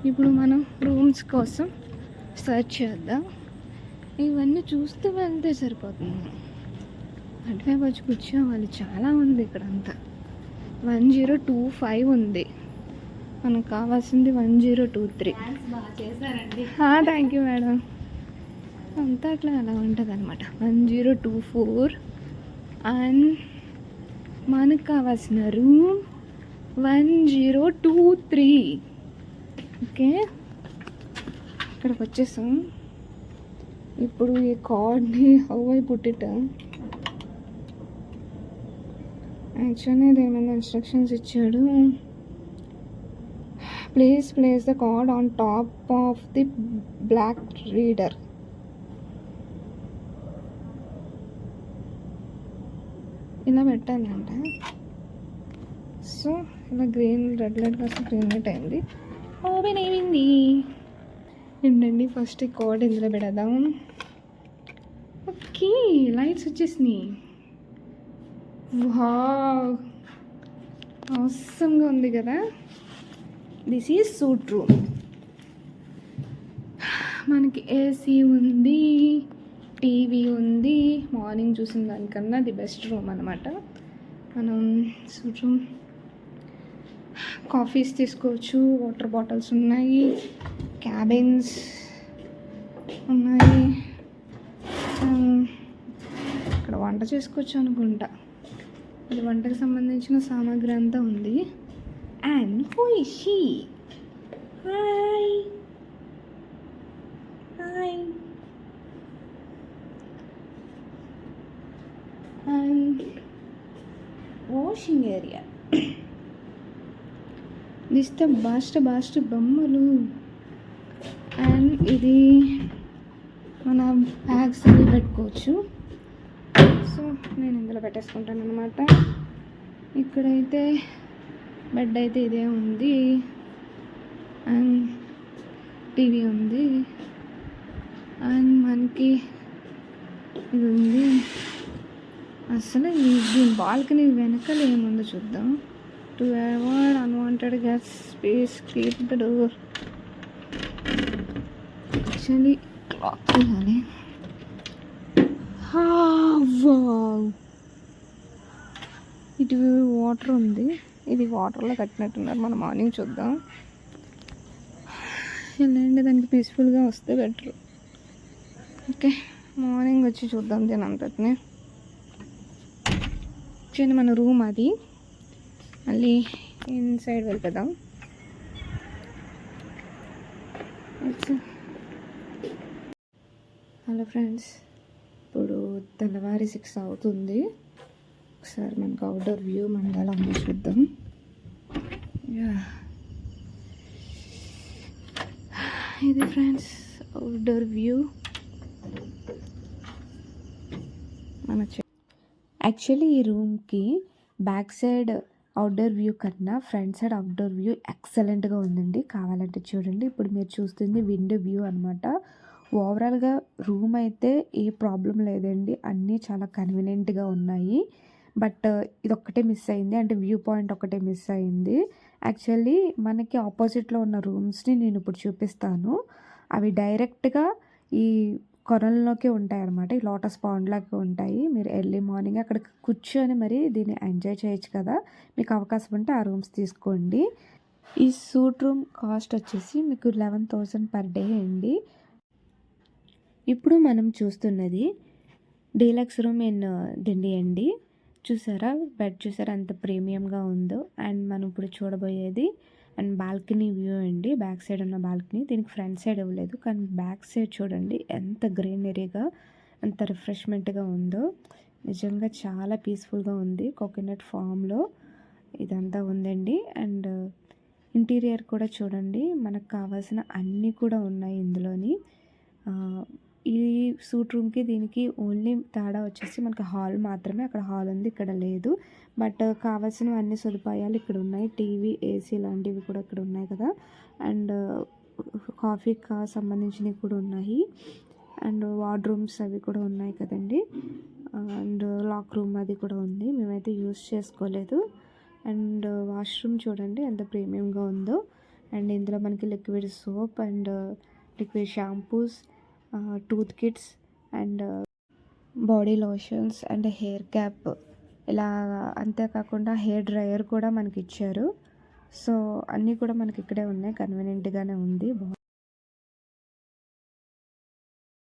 ఇప్పుడు మనం రూమ్స్ కోసం సెర్చ్ చేద్దాం. ఇవన్నీ చూస్తూ వెళ్తే సరిపోతుంది. అటువైపు వచ్చి కూర్చోవాలి. చాలా ఉంది ఇక్కడంతా. 1025 ఉంది. మనకు కావాల్సింది 1023. Thank you madam. అంతా అట్లా అలా ఉంటుంది అనమాట. 1024 అండ్ మనకు కావాల్సిన రూమ్ 1023. ఓకే, ఇక్కడికి వచ్చేసాం. ఇప్పుడు ఈ కార్డ్ని how I put it, actually ఇది ఏమైనా ఇన్స్ట్రక్షన్స్ ఇచ్చాడు. Please place the card on top of the black reader. ఇలా పెట్టాలంట. సో ఇలా గ్రీన్ రెడ్ లైట్ కాస్త గ్రీన్ లైట్ అయింది. ఓపెన్ అయింది. ఏంటండి ఫస్ట్ ఈ కార్డ్ ఇందులో పెడదాం. ఓకే, లైట్స్ వచ్చేసినాయి. వావ్, అవసరంగా ఉంది కదా. This is suite room. మనకి ఏసీ ఉంది, టీవీ ఉంది. మార్నింగ్ చూసిన దానికన్నా ది బెస్ట్ రూమ్ అనమాట. మనం సూట్ రూమ్ కాఫీస్ తీసుకోవచ్చు, వాటర్ బాటిల్స్ ఉన్నాయి, క్యాబిన్స్ ఉన్నాయి. ఇక్కడ వంట చేసుకోవచ్చు అనుకుంటా. ఇది వంటకు సంబంధించిన సామాగ్రి అంతా ఉంది. And who is she? Hi hi. And washing area. This the bast బొమ్మలు. అండ్ ఇది మన బ్యాగ్స్ అన్ని పెట్టుకోవచ్చు. సో నేను ఇందులో పెట్టేసుకుంటాను అనమాట. ఇక్కడైతే బెడ్ అయితే ఇదే ఉంది అండ్ టీవీ ఉంది అండ్ మనకి ఇది ఉంది. అసలు ఈ బాల్కనీ వెనకాల ఏముందో చూద్దాం. To avoid unwanted gas space keep the door. Actually lock చేయాలి. ఇటు వాటర్ ఉంది. ఇది వాటర్లో కట్టినట్టున్నారు. మనం మార్నింగ్ చూద్దాం. వెళ్ళండి, దానికి పీస్ఫుల్గా వస్తే బెటర్. ఓకే, మార్నింగ్ వచ్చి చూద్దాం దీని అంతటిని. చూడండి మన రూమ్ అది. మళ్ళీ ఇన్సైడ్ వెళ్ళిపోదాం. హలో ఫ్రెండ్స్, ఇప్పుడు తెల్లవారి 6 అవుతుంది. ఒకసారి మనకు అవుట్డోర్ వ్యూ మనకి ఎలా ఉందో చూద్దాం. ఇది ఫ్రెండ్స్ అవుట్డోర్ వ్యూ. మన యాక్చువల్లీ ఈ రూమ్కి బ్యాక్ సైడ్ అవుట్డోర్ వ్యూ కన్నా ఫ్రంట్ సైడ్ అవుట్డోర్ వ్యూ ఎక్సలెంట్గా ఉందండి. కావాలంటే చూడండి. ఇప్పుడు మీరు చూస్తుంది విండో వ్యూ అనమాట. ఓవరాల్గా రూమ్ అయితే ఏ ప్రాబ్లం లేదండి. అన్నీ చాలా కన్వీనియంట్గా ఉన్నాయి. బట్ ఇదొక్కటే మిస్ అయింది, అంటే వ్యూ పాయింట్ ఒకటే మిస్ అయింది. యాక్చువల్లీ మనకి ఆపోజిట్లో ఉన్న రూమ్స్ని నేను ఇప్పుడు చూపిస్తాను. అవి డైరెక్ట్గా ఈ కొనల్లోకి ఉంటాయి అన్నమాట. ఈ లోటస్ పాండ్ లాగా ఉంటాయి. మీరు ఎర్లీ మార్నింగ్ అక్కడ కూర్చొని మరి దీన్ని ఎంజాయ్ చేయొచ్చు కదా. మీకు అవకాశం ఉంటే ఆ రూమ్స్ తీసుకోండి. ఈ సూట్ రూమ్ కాస్ట్ వచ్చేసి మీకు 11,000 పర్ డే అండి. ఇప్పుడు మనం చూస్తున్నది డీలక్స్ రూమ్ ఇన్ దిండి అండి. చూసారా బెడ్, చూసారా ఎంత ప్రీమియంగా ఉందో. అండ్ మనం ఇప్పుడు చూడబోయేది అండ్ బాల్కనీ వ్యూ అండి. బ్యాక్ సైడ్ ఉన్న బాల్కనీ. దీనికి ఫ్రంట్ సైడ్ ఇవ్వలేదు, కానీ బ్యాక్ సైడ్ చూడండి ఎంత గ్రీనరీగా, ఎంత రిఫ్రెష్మెంట్గా ఉందో. నిజంగా చాలా పీస్ఫుల్గా ఉంది. కోకోనట్ ఫామ్లో ఇదంతా ఉందండి. అండ్ ఇంటీరియర్ కూడా చూడండి, మనకు కావాల్సిన అన్నీ కూడా ఉన్నాయి ఇందులోని. ఈ సూట్ రూమ్కి దీనికి ఓన్లీ తేడా వచ్చేసి మనకి హాల్ మాత్రమే. అక్కడ హాల్ ఉంది, ఇక్కడ లేదు. బట్ కావాల్సిన అన్ని సదుపాయాలు ఇక్కడ ఉన్నాయి. టీవీ, ఏసీ లాంటివి కూడా ఇక్కడ ఉన్నాయి కదా. అండ్ కాఫీకి సంబంధించినవి కూడా ఉన్నాయి. అండ్ వార్డ్రూమ్స్ అవి కూడా ఉన్నాయి కదండి. అండ్ లాక్ రూమ్ అది కూడా ఉంది. మేమైతే యూస్ చేసుకోలేదు. అండ్ వాష్రూమ్ చూడండి ఎంత ప్రీమియంగా ఉందో. అండ్ ఇందులో మనకి liquid soap and liquid shampoos, tooth kits and body lotions and hair cap, ఇలా అంతేకాకుండా హెయిర్ డ్రయర్ కూడా మనకి ఇచ్చారు. సో అన్నీ కూడా మనకి ఇక్కడే ఉన్నాయి, కన్వీనియంట్గానే ఉంది.